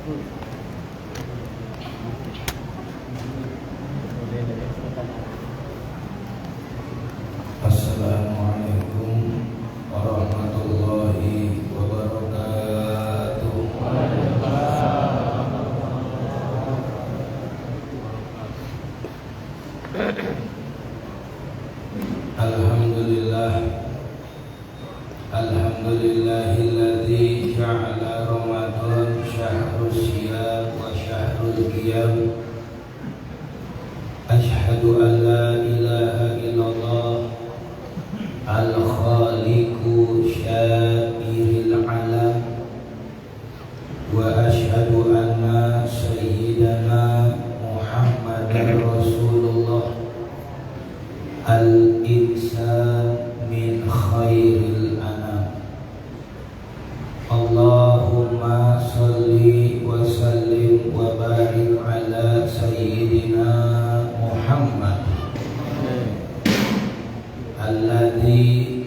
Assalamualaikum warahmatullahi wabarakatuh. Alhamdulillahilladzi ja'ala Ramadan syahrus syiyam wa syahrul qiyam. Asyhadu an la ilaha illallah al-khaliqu syairil alam wa asyhadu anna sayyidana Muhammadar Rasulullah al-insan min khairil anam. Allahumma salli wa sallim wa barik ala sayyidina Muhammad alladzi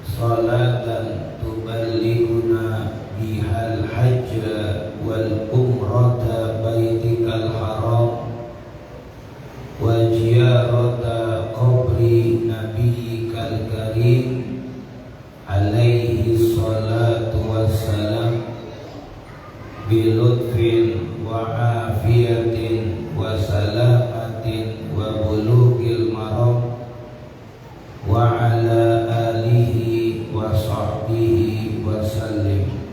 salatan tuballighuna bihal hajja wal umrata baitikal haram wa ziyarata qabri nabiyyikal karim alaihi salatu wassalam bilutfin wa afiyatin wa salamatin wa bulughil maram wa ala alihi wa sahbihi wa sallim.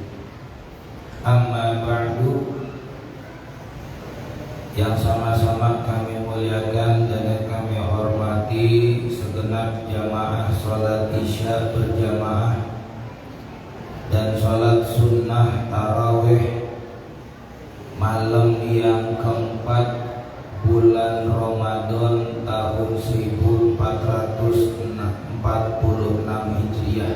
Amma ba'du. Yang sama-sama kami muliakan dan kami hormati segenap jamaah salat isya berjamaah dan salat sunnah tarawih malam yang keempat bulan Ramadan tahun 1446 Hijriah,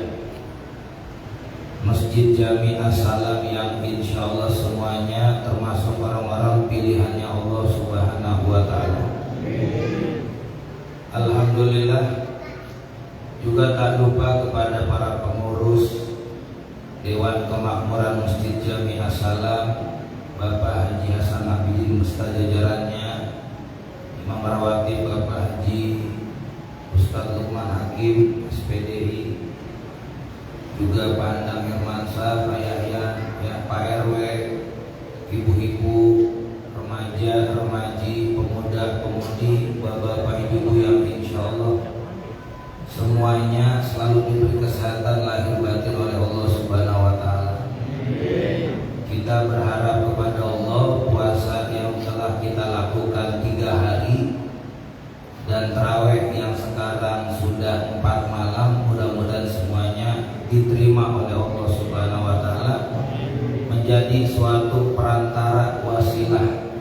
Masjid Jami As-Salam yang insyaallah semuanya termasuk orang-orang pilihannya Allah Subhanahu wa Ta'ala. Alhamdulillah, juga tak lupa kepada para pengurus Dewan Kemakmuran Masjid Jami As-Salam, Bapak Haji Hasan Abidin beserta jajarannya, Imam Rawatib Bapak Haji Ustaz Lukman Hakim SPDI, juga Pak Andang Hermansyah, Pak Yahya, Pak RW, ibu-ibu, remaja, remaji, pemuda, pemudi, bapak-bapak, ibu-ibu yang insyaallah semuanya selalu diberi kesehatan lahir batin oleh Allah Subhanahu wa Ta'ala. Kita berharap kepada Allah puasa yang telah kita lakukan 3 hari dan tarawih yang sekarang sudah 4 malam, mudah-mudahan semuanya diterima oleh Allah Subhanahu wa Ta'ala, menjadi suatu perantara wasilah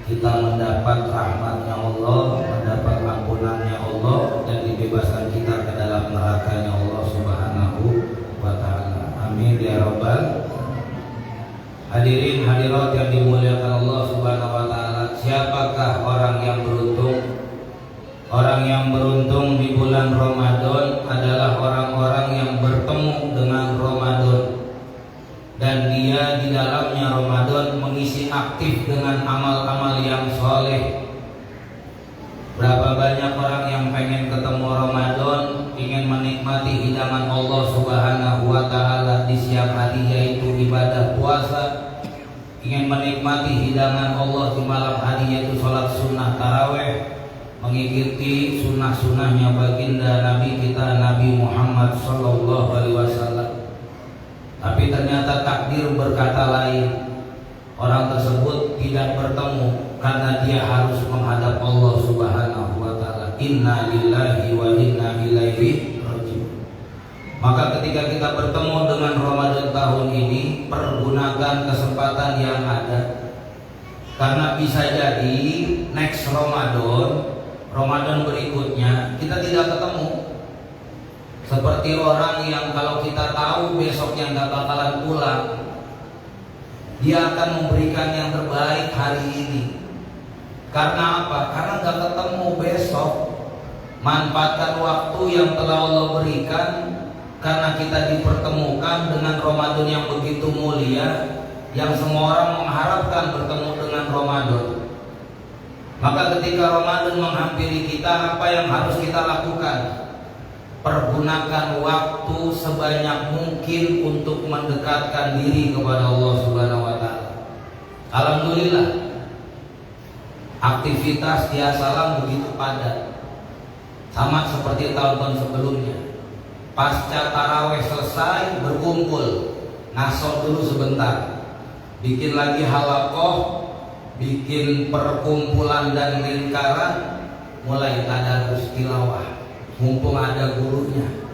kita mendapat rahmatnya Allah, mendapat ampunannya Allah, dan dibebaskan kita ke dalam nerakanya Allah Subhanahu wa Ta'ala. Amin ya rabbal. Hadirin hadirat yang dimuliakan Allah Subhanahu wa Ta'ala, siapakah orang yang beruntung? Orang yang beruntung di bulan Ramadan adalah orang-orang yang bertemu dengan Ramadan dan dia di dalamnya Ramadan mengisi aktif dengan amal-amal yang soleh. Berapa banyak orang yang pengen ketemu Ramadan, ingin menikmati hidangan Allah Subhanahu wa Ta'ala di siang hari, yaitu ibadah puasa, ingin menikmati hidangan Allah di malam hari, yaitu sholat sunnah tarawih, mengikuti sunnah-sunnahnya baginda Nabi kita Nabi Muhammad Sallallahu Alaihi Wasallam. Tapi ternyata takdir berkata lain. Orang tersebut tidak bertemu karena dia harus menghadap Allah Subhanahu wa Ta'ala. Inna lillahi wa inna ilaihi raji'un. Maka ketika kita bertemu dengan Ramadan tahun ini, pergunakan kesempatan yang ada, karena bisa jadi next Ramadan berikutnya kita tidak ketemu. Seperti orang yang kalau kita tahu besoknya nggak bakalan pulang, dia akan memberikan yang terbaik hari ini. Karena apa? Karena nggak ketemu besok. Manfaatkan waktu yang telah Allah berikan, karena kita dipertemukan dengan Ramadan yang begitu mulia. yang semua orang mengharapkan bertemu dengan Ramadan. Maka ketika Ramadan menghampiri kita, apa yang harus kita lakukan? Pergunakan waktu sebanyak mungkin untuk mendekatkan diri kepada Allah Subhanahu wa taala. Alhamdulillah, aktivitas di Asalam begitu padat, sama seperti tahun-tahun sebelumnya. Pasca taraweh selesai berkumpul, ngasok dulu sebentar, bikin lagi halaqah, bikin perkumpulan dan lingkaran, mulai tadarus tilawah, mumpung ada gurunya.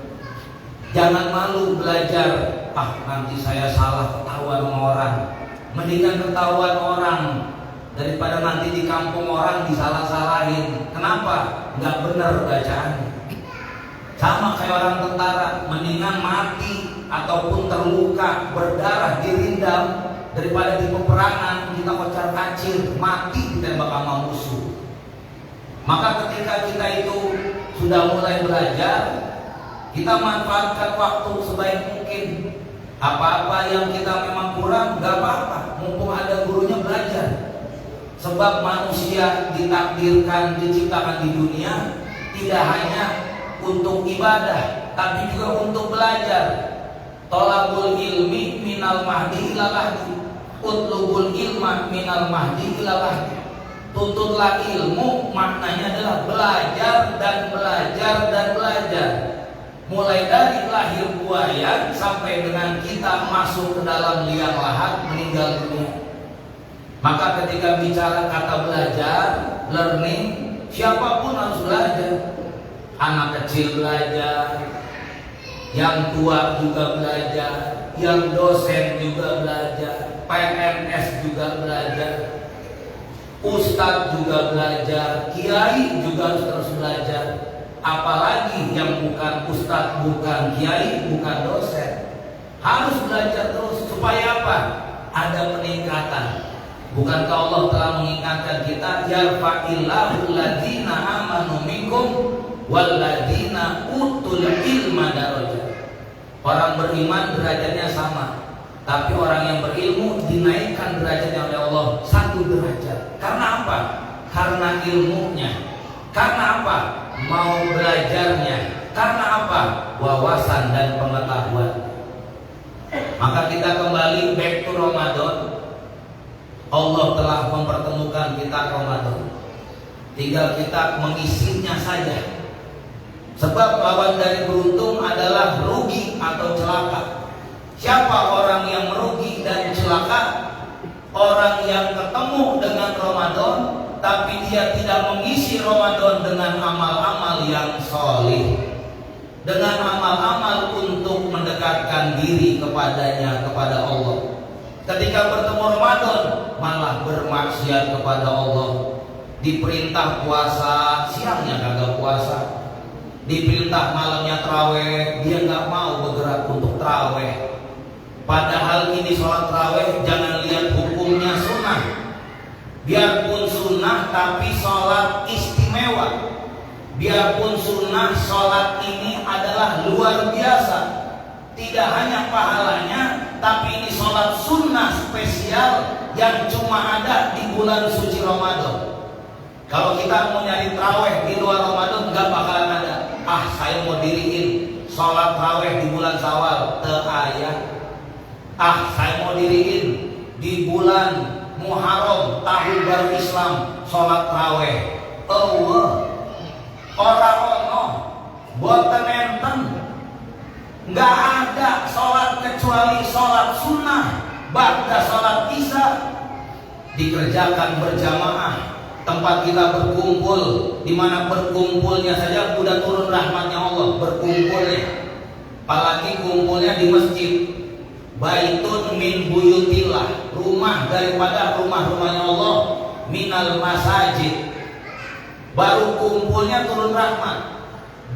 Jangan malu belajar, nanti saya salah ketahuan sama orang. Mendingan ketahuan orang daripada nanti di kampung orang disalah-salahin. Kenapa? Nggak benar bacaannya. Sama kayak orang tentara, mendingan mati ataupun terluka berdarah dirindam daripada di peperangan kita kocar kacir mati ditembak sama musuh. Maka ketika kita itu sudah mulai belajar, kita manfaatkan waktu sebaik mungkin. Apa-apa yang kita memang kurang, gak apa-apa, mumpung ada gurunya belajar. Sebab manusia ditakdirkan, diciptakan di dunia tidak hanya untuk ibadah, tapi juga untuk belajar. Tolabul ilmi minal mahdi ilal lahdi, utlubul ilma minal mahdi ilal lahdi. Tuntutlah ilmu, maknanya adalah belajar dan belajar dan belajar. Mulai dari lahir buaya sampai dengan kita masuk ke dalam liang lahat meninggal dunia. Maka ketika bicara kata belajar, learning, siapapun harus belajar. Anak kecil belajar, yang tua juga belajar, yang dosen juga belajar, PNS juga belajar, ustadz juga belajar, kiai juga harus terus belajar. Apalagi yang bukan ustadz, bukan kiai, bukan dosen, harus belajar terus. Supaya apa? Ada peningkatan. Bukankah Allah telah mengingatkan kita, yarfa'illahu alladzina amanu minkum walladzina utul ilma darajat. Orang beriman derajatnya sama, tapi orang yang berilmu dinaikkan derajatnya oleh Allah 1 derajat. Karena apa? Karena ilmunya. Karena apa? Mau belajarnya. Karena apa? Wawasan dan pengetahuan. Maka kita kembali back to Ramadan. Allah telah mempertemukan kita Ramadan. Tinggal kita mengisinya saja. Sebab lawan dari beruntung adalah rugi atau celaka. Siapa orang yang merugi dan celaka? Orang yang ketemu dengan Ramadan tapi dia tidak mengisi Ramadan dengan amal-amal yang solih, dengan amal-amal untuk mendekatkan diri kepadanya, kepada Allah. Ketika bertemu Ramadan malah bermaksiat kepada Allah. Diperintah puasa, siangnya kagak puasa. Diperintah malamnya taraweh, dia nggak mau bergerak untuk taraweh. Padahal ini sholat taraweh jangan lihat hukumnya sunnah. Biarpun sunnah tapi sholat istimewa. Biarpun sunnah, sholat ini adalah luar biasa. Tidak hanya pahalanya, tapi ini sholat sunnah spesial yang cuma ada di bulan suci Ramadan. Kalau kita mau nyari taraweh di luar Ramadan nggak bakalan ada. Saya mau diriin sholat taraweh di bulan Syawal, ayat. Saya mau diriin di bulan Muharram, tahun baru Islam, sholat taraweh. Orang-orang boten enten. Nggak ada sholat kecuali sholat sunnah. Ba'da sholat isya dikerjakan berjamaah. Tempat kita berkumpul, di mana berkumpulnya saja udah turun rahmatnya Allah. Berkumpulnya, apalagi kumpulnya di masjid. Baitun min buyutillah, rumah daripada rumah-rumahnya Allah, minal masajid. Baru kumpulnya turun rahmat,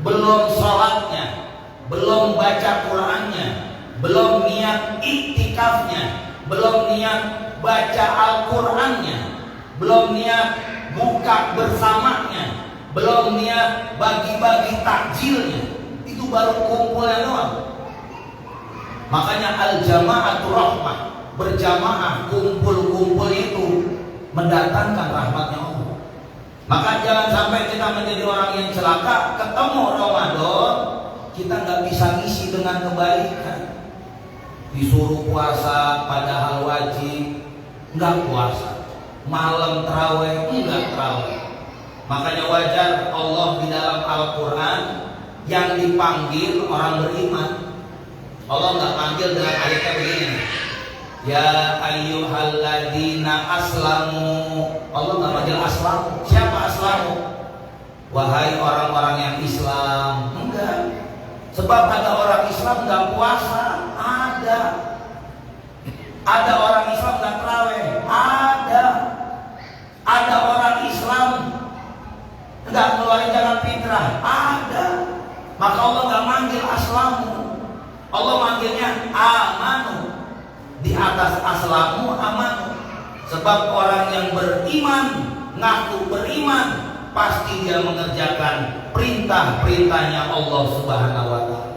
belum sholatnya, belum baca Qurannya, belum niat iktikafnya, belum niat baca Al-Qurannya, belum niat buka bersamanya, belum niat bagi-bagi takjilnya. Itu baru kumpulnya doang. Makanya al-jama'atu rahmah, berjamaah, kumpul-kumpul itu mendatangkan rahmatnya Allah. Maka jangan sampai kita menjadi orang yang celaka, ketemu Ramadan kita nggak bisa ngisi dengan kebaikan. Disuruh puasa padahal wajib, nggak puasa. Malam terawih, nggak terawih. Makanya wajar Allah di dalam Al-Quran yang dipanggil orang beriman. Allah nggak panggil dengan ayatnya begini, ya ayyuhalladzina aslamu. Allah nggak panggil aslam. Siapa aslamu? Wahai orang-orang yang Islam. Enggak. Sebab ada orang Islam nggak puasa. Ada orang Islam nggak terawih. Ada orang Islam nggak ngeluarin zakat fitrah. Ada. Maka Allah nggak manggil aslamu. Allah manggilnya amanu. Di atas aslamu amanu. Sebab orang yang beriman, ngaku beriman, pasti dia mengerjakan perintah-perintahnya Allah Subhanahu wa Ta'ala.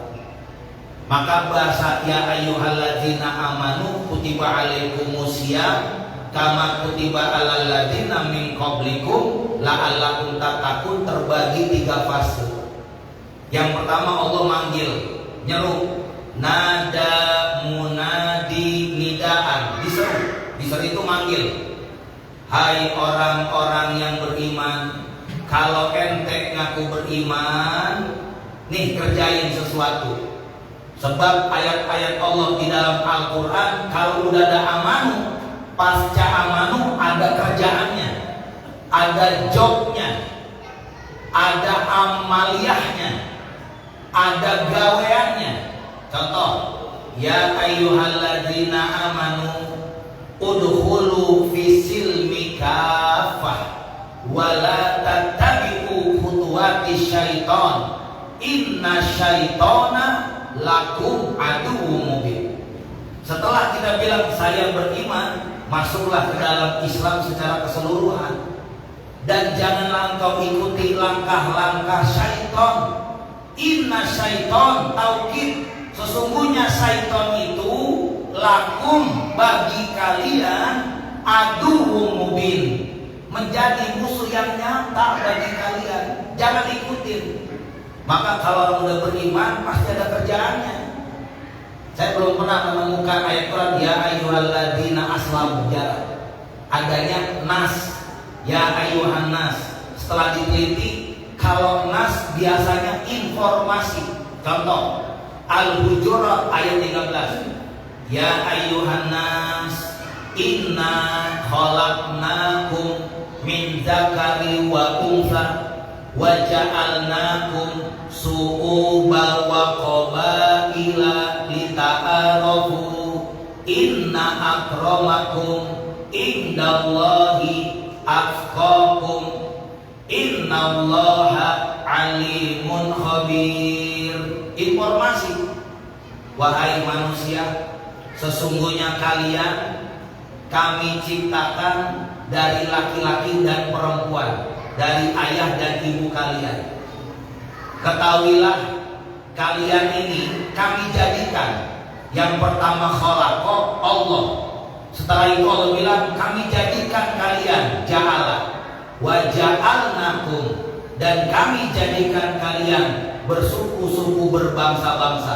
Maka bahasa ya ayyuhalladzina amanu kutiba alaikumusiyam kama kutiba alal ladzina min qablikum la'allakum tattaqun terbagi 3 fase. Yang pertama Allah manggil, nyeru, nada munadi nidaan, diseru itu manggil. Hai orang-orang yang beriman, kalau ente ngaku beriman, nih kerjain sesuatu. Sebab ayat-ayat Allah di dalam Al-Quran, kalau udah ada amanu, pasca amanu ada kerjaannya, ada jobnya, ada amaliyahnya, ada gaweannya. Contoh, ya ayyuhalladzina amanu udkhulu fi silmi kafah wala tattabi'u khutuwati syaitan inna syaitana lakum aduwwum mubin. Setelah kita bilang saya beriman, masuklah ke dalam Islam secara keseluruhan dan janganlah engkau ikuti langkah-langkah syaitan. Inna syaitan, taukid, sesungguhnya syaitan itu lakum, bagi kalian, aduwwum mubin, menjadi musuh yang nyata bagi kalian. Jangan ikutin. Maka kalau orang udah beriman pasti ada kerjaannya. Saya belum pernah menemukan ayat Quran ya ayyuhalladzina aslamu, adanya nas, ya ayyuhan nas. Setelah diteliti, kalau nas biasanya informasi. Contoh Al-Hujurat ayat 13, ya ayyuhan nas inna khalaqnakum min dzakari wa untha wa ja'alnakum su'uban wa qabaila lita'arafu inna akramakum indallahi atqakum innallaha alimun khabir. Informasi, wahai manusia, sesungguhnya kalian kami ciptakan dari laki-laki dan perempuan, dari ayah dan ibu kalian. Ketahuilah kalian ini kami jadikan, yang pertama khalaqa Allah. Setelah itu Allah bilang kami jadikan kalian, ja'ala wa ja'alnakum, dan kami jadikan kalian bersuku-suku, berbangsa-bangsa.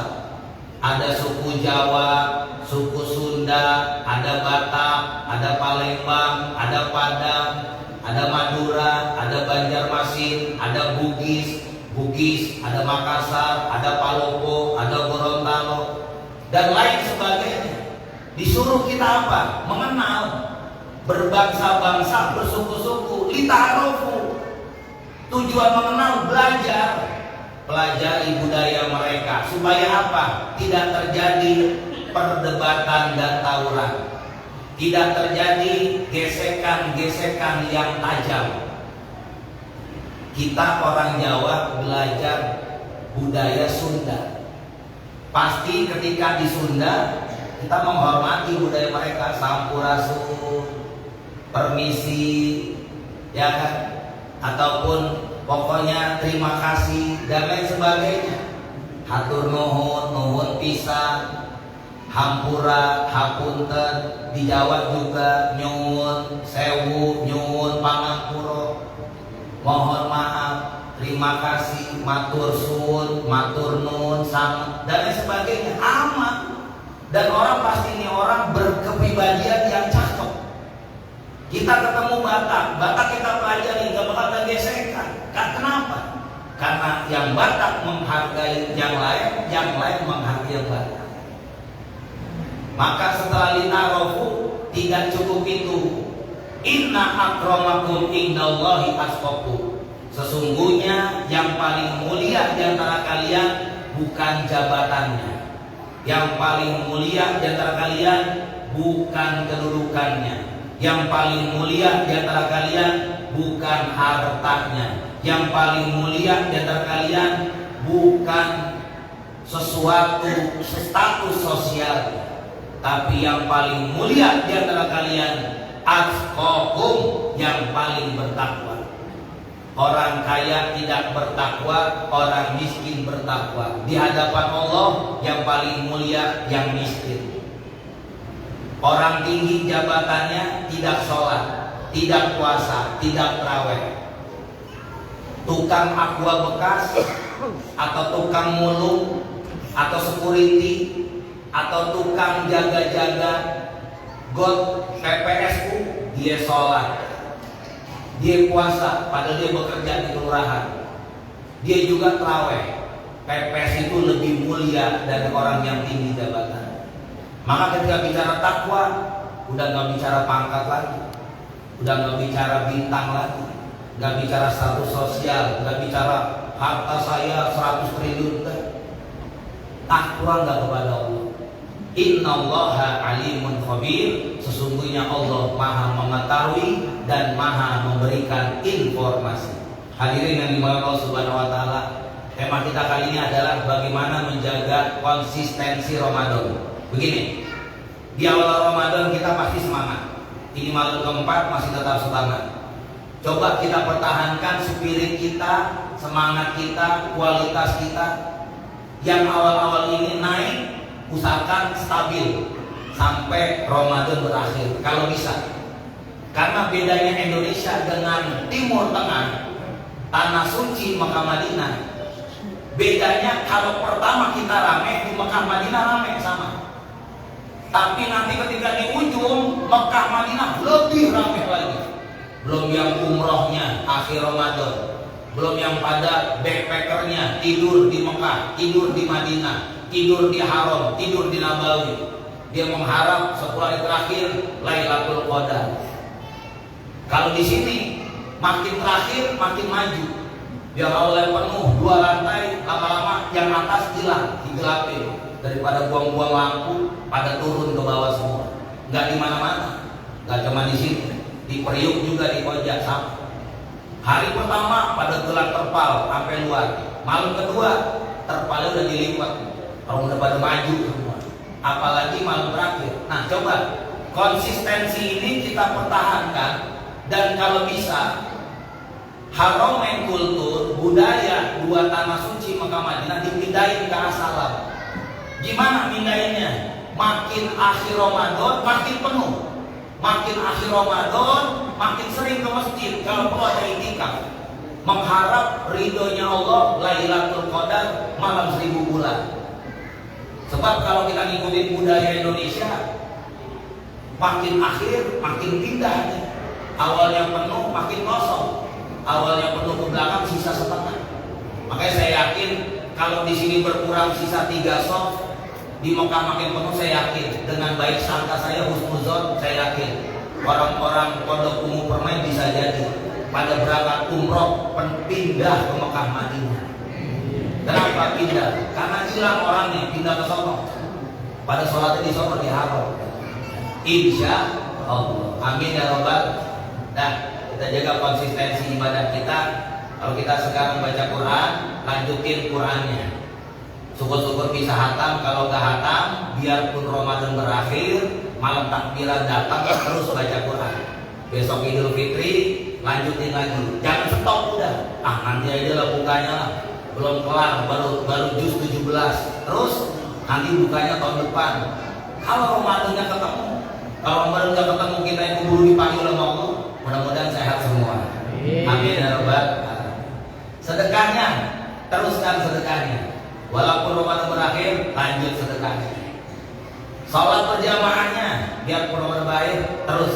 Ada suku Jawa, suku Sunda, ada Batak, ada Palembang, ada Padang, ada Madura, ada Banjarmasin, ada Bugis, ada Makassar, ada Palopo, ada Gorontalo, dan lain sebagainya. Disuruh kita apa? Mengenal, berbangsa-bangsa, bersuku-suku, lita'arufu. Tujuan mengenal, belajar, pelajari budaya mereka. Supaya apa? Tidak terjadi perdebatan dan tawuran, tidak terjadi gesekan-gesekan yang tajam. Kita orang Jawa belajar budaya Sunda. Pasti ketika di Sunda kita menghormati budaya mereka, sampurasun, permisi, ya kan? Ataupun pokoknya terima kasih dan lain sebagainya. Hatur nuhun, nuhun pisan. hampura, hapunten, di Jawa juga nyuwun sewu, nyuwun pangapura, mohon maaf, terima kasih, matur suwun, matur nuwun, sama dan lain sebagainya, aman. Dan orang pasti ini orang berkepribadian yang cakep. Kita ketemu Batak kita pelajari, gak bakal ada gesekan. Kenapa? Karena yang Batak menghargai yang lain menghargai yang Batak. Maka setelah linarofu tidak cukup itu. Inna akramakum indallahi atqakum. Sesungguhnya yang paling mulia di antara kalian bukan jabatannya. Yang paling mulia di antara kalian bukan kedudukannya. Yang paling mulia di antara kalian bukan hartanya. Yang paling mulia di antara kalian bukan sesuatu status sosial. Tapi yang paling mulia di antara kalian atqakum, yang paling bertakwa. Orang kaya tidak bertakwa, orang miskin bertakwa. Di hadapan Allah yang paling mulia yang miskin. Orang tinggi jabatannya tidak sholat, tidak puasa, tidak tarawih. Tukang aqua bekas atau tukang mulung atau security atau tukang jaga-jaga got PPSU, dia sholat, dia puasa, padahal dia bekerja di kelurahan. Dia juga tarawih. PPS itu lebih mulia dari orang yang tinggi jabatan. Maka ketika bicara takwa, udah gak bicara pangkat lagi, udah gak bicara bintang lagi, gak bicara status sosial, gak bicara harta saya 100 triliun. Takwa gak kepada Allah. Innallaha alimun khabir. Sesungguhnya Allah maha mengetahui dan maha memberikan informasi. Hadirin yang dimuliakan Allah Subhanahu wa taala, tema kita kali ini adalah bagaimana menjaga konsistensi Ramadan. Begini, di awal Ramadan kita pasti semangat. Ini malam keempat masih tetap semangat. Coba kita pertahankan spirit kita, semangat kita, kualitas kita. Yang awal-awal ini naik, usahakan stabil sampai Ramadan berakhir kalau bisa. Karena bedanya Indonesia dengan Timur Tengah, tanah suci Mekah Madinah, bedanya kalau pertama kita rame, di Mekah Madinah rame sama. Tapi nanti ketika di ujung Mekah Madinah lebih ramai lagi. Belum yang umrohnya akhir Ramadan, belum yang pada backpackernya tidur di Mekah, tidur di Madinah, tidur di Haram, tidur di Nabawi. Dia mengharap 10 hari terakhir Lailatul Qadar. Kalau di sini makin terakhir makin maju. Biar awalnya penuh 2 lantai, lama-lama yang atas hilang, digelapin. Daripada buang-buang lampu, pada turun ke bawah semua. Nggak di mana-mana, nggak cuma di sini, di Priuk juga di Koja sama. Hari pertama pada gelang terpal sampai luar. Malam kedua terpalnya udah dilipat, orang udah pada maju semua. Apalagi malam terakhir. Nah coba konsistensi ini kita pertahankan, dan kalau bisa Haramain kultur, budaya dua tanah suci Mekah Madinah dipindahin ke As-Salam. Gimana pindahinnya? Makin akhir Ramadan makin penuh, makin akhir Ramadan makin sering ke masjid kalau perlu ada iktikaf, mengharap ridhonya Allah Lailatul Qadar malam 1000 bulan. Sebab kalau kita ngikutin budaya Indonesia, makin akhir makin pindah. Awalnya penuh makin kosong, awalnya penuh ke belakang sisa setengah. Makanya saya yakin kalau di sini berkurang sisa 3 soft, di Mekah makin penuh, saya yakin dengan baik sangka saya husnuzon, saya yakin orang-orang Pondok Umum Permain bisa jadi pada berangkat umroh pindah ke Mekah Madinah. Kenapa pindah? Karena hilang orangnya, pindah ke sono. Pada sholatnya di sono di Haram. Insya Allah. Amin ya Rabbal. Nah, kita jaga konsistensi ibadah kita. Kalau kita sekarang baca Quran, lanjutin Qurannya. Syukur-syukur bisa hatam. Kalau gak hatam, biarpun Ramadan berakhir, malam takbiran datang, terus baca Quran. Besok Idul Fitri, lanjutin lagi. Jangan stop udah. Nanti aja lah bukanya lah. Belum kelar, baru juz 17. Terus nanti bukanya tahun depan. Kalau Ramadannya ketemu, kalau Ramadan nggak ketemu kita yang keburu dipanggil sama Allah. Mudah-mudahan sehat semua. Amin ya rabbal alamin. Sedekahnya, teruskan sedekahnya. Walaupun Ramadan berakhir, lanjut sedekahnya. Salat berjamaahnya, biar Ramadan berakhir, terus.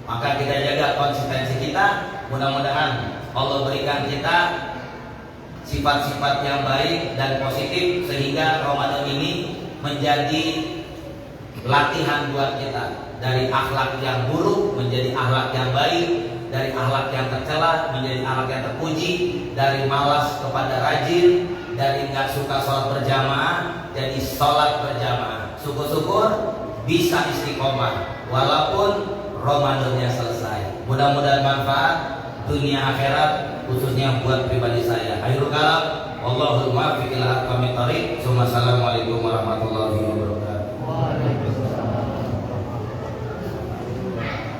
Maka kita jaga konsistensi kita. Mudah-mudahan Allah berikan kita sifat-sifat yang baik dan positif sehingga Ramadan ini menjadi latihan buat kita, dari akhlak yang buruk menjadi akhlak yang baik, dari akhlak yang tercela menjadi akhlak yang terpuji, dari malas kepada rajin, dari nggak suka sholat berjamaah jadi sholat berjamaah. Syukur-syukur bisa istiqomah walaupun Ramadannya selesai. Mudah-mudahan manfaat dunia akhirat, khususnya buat pribadi saya. Akhirul kalam, wallahul muwaffiq ila aqwamit thoriq. Assalamualaikum warahmatullahi wabarakatuh.